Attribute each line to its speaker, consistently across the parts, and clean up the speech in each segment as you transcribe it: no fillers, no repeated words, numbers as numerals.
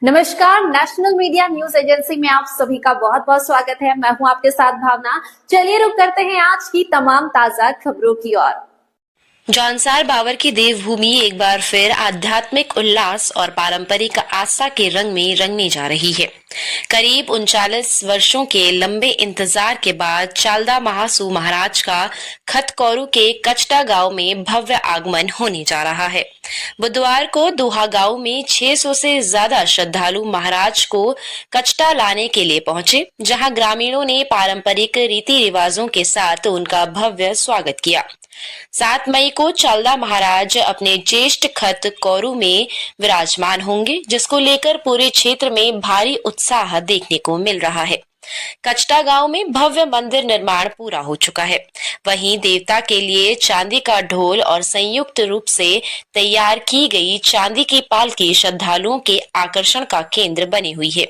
Speaker 1: नमस्कार, national media news agency में आप सभी का बहुत बहुत स्वागत है। मैं हूं आपके साथ भावना। चलिए रुक करते हैं आज की तमाम ताजा खबरों की ओर।
Speaker 2: जौनसार बावर की देवभूमि एक बार फिर आध्यात्मिक उल्लास और पारंपरिक आस्था के रंग में रंगने जा रही है। करीब 39 वर्षों के लंबे इंतजार के बाद चालदा महासू महाराज का खतकौरू के कचटा गांव में भव्य आगमन होने जा रहा है। बुधवार को दोहा गांव में 600 से ज्यादा श्रद्धालु महाराज को कचटा लाने के लिए पहुंचे, जहां ग्रामीणों ने पारंपरिक रीति रिवाजों के साथ उनका भव्य स्वागत किया। 7 मई को चालदा महाराज अपने ज्येष्ठ खत कौरू में विराजमान होंगे, जिसको लेकर पूरे क्षेत्र में भारी उत्साह देखने को मिल रहा है। कचटा गांव में भव्य मंदिर निर्माण पूरा हो चुका है। वहीं देवता के लिए चांदी का ढोल और संयुक्त रूप से तैयार की गई चांदी की पालकी श्रद्धालुओं के आकर्षण का केंद्र बनी हुई है।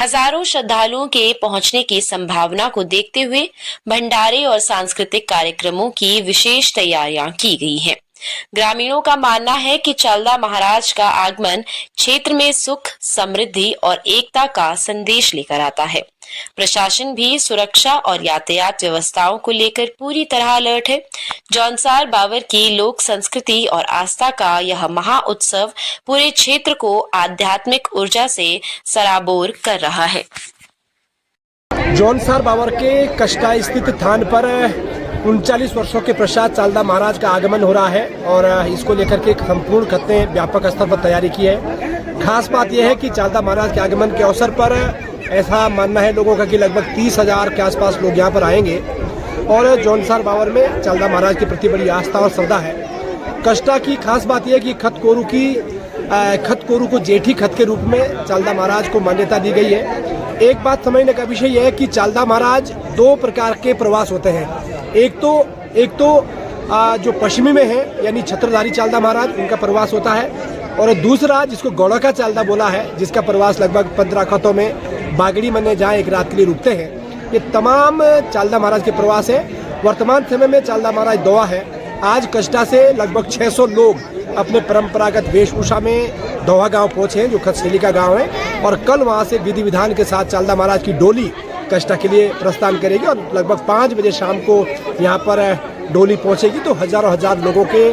Speaker 2: हजारों श्रद्धालुओं के पहुंचने की संभावना को देखते हुए भंडारे और सांस्कृतिक कार्यक्रमों की विशेष तैयारियां की गई हैं। ग्रामीणों का मानना है कि चालदा महाराज का आगमन क्षेत्र में सुख, समृद्धि और एकता का संदेश लेकर आता है। प्रशासन भी सुरक्षा और यातायात व्यवस्थाओं को लेकर पूरी तरह अलर्ट है। जौनसार बावर की लोक संस्कृति और आस्था का यह महा उत्सव पूरे क्षेत्र को आध्यात्मिक ऊर्जा से सराबोर कर रहा है।
Speaker 3: जौनसार बावर के कचटा स्थित स्थान पर 39 वर्षों के पश्चात चालदा महाराज का आगमन हो रहा है और इसको लेकर के संपूर्ण खत ने व्यापक स्तर पर तैयारी की है। खास बात यह है कि चालदा महाराज के आगमन के अवसर पर ऐसा मानना है लोगों का कि लगभग 30,000 के आसपास लोग यहाँ पर आएंगे और जौनसार बावर में चालदा महाराज के प्रति बड़ी आस्था और श्रद्धा है। कचटा की खास बात यह है कि खतकौरू को जेठी खत के रूप में चालदा महाराज को मान्यता दी गई है। एक बात समझने का विषय यह है कि चालदा महाराज 2 प्रकार के प्रवास होते हैं। एक तो जो पश्चिमी में है यानी छत्रधारी चालदा महाराज, उनका प्रवास होता है, और दूसरा जिसको गौड़ा का चालदा बोला है, जिसका प्रवास लगभग 15 खतों में बागड़ी मने जहाँ एक रात के लिए रुकते हैं। ये तमाम चालदा महाराज के प्रवास है। वर्तमान समय में चालदा महाराज दोहा है। आज कचटा से लगभग 600 लोग अपने परंपरागत वेशभूषा में दोहा गांव पहुंचे हैं, जो खतशैली का गांव है, और कल वहां से विधि विधान के साथ चालदा महाराज की डोली कचटा के लिए प्रस्थान करेगी और लगभग 5 बजे शाम को यहाँ पर डोली पहुँचेगी। तो हजारों हजार लोगों के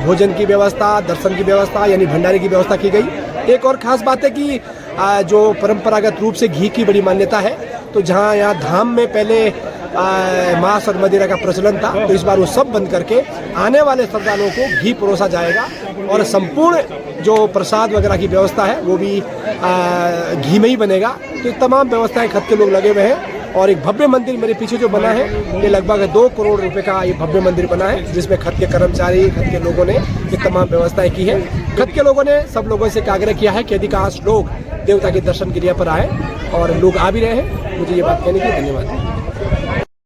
Speaker 3: भोजन की व्यवस्था, दर्शन की व्यवस्था यानी भंडारे की व्यवस्था की गई। एक और खास बात है कि जो परंपरागत रूप से घी की बड़ी मान्यता है, तो जहाँ यहाँ धाम में पहले मांस और मदिरा का प्रचलन था, तो इस बार वो सब बंद करके आने वाले श्रद्धालुओं को घी परोसा जाएगा और संपूर्ण जो प्रसाद वगैरह की व्यवस्था है वो भी घी में ही बनेगा। तो तमाम व्यवस्थाएं खत के लोग लगे हुए हैं और एक भव्य मंदिर मेरे पीछे जो बना है, ये लगभग 2 करोड़ रुपए का ये भव्य मंदिर बना है, जिसमें खत के कर्मचारी, खत के लोगों ने ये तमाम व्यवस्थाएं की है। खत के लोगों ने सब लोगों से आग्रह किया है कि अधिकांश लोग देवता के दर्शन के लिए पर आए और लोग आ भी रहे हैं। मुझे ये बात कहने की धन्यवाद।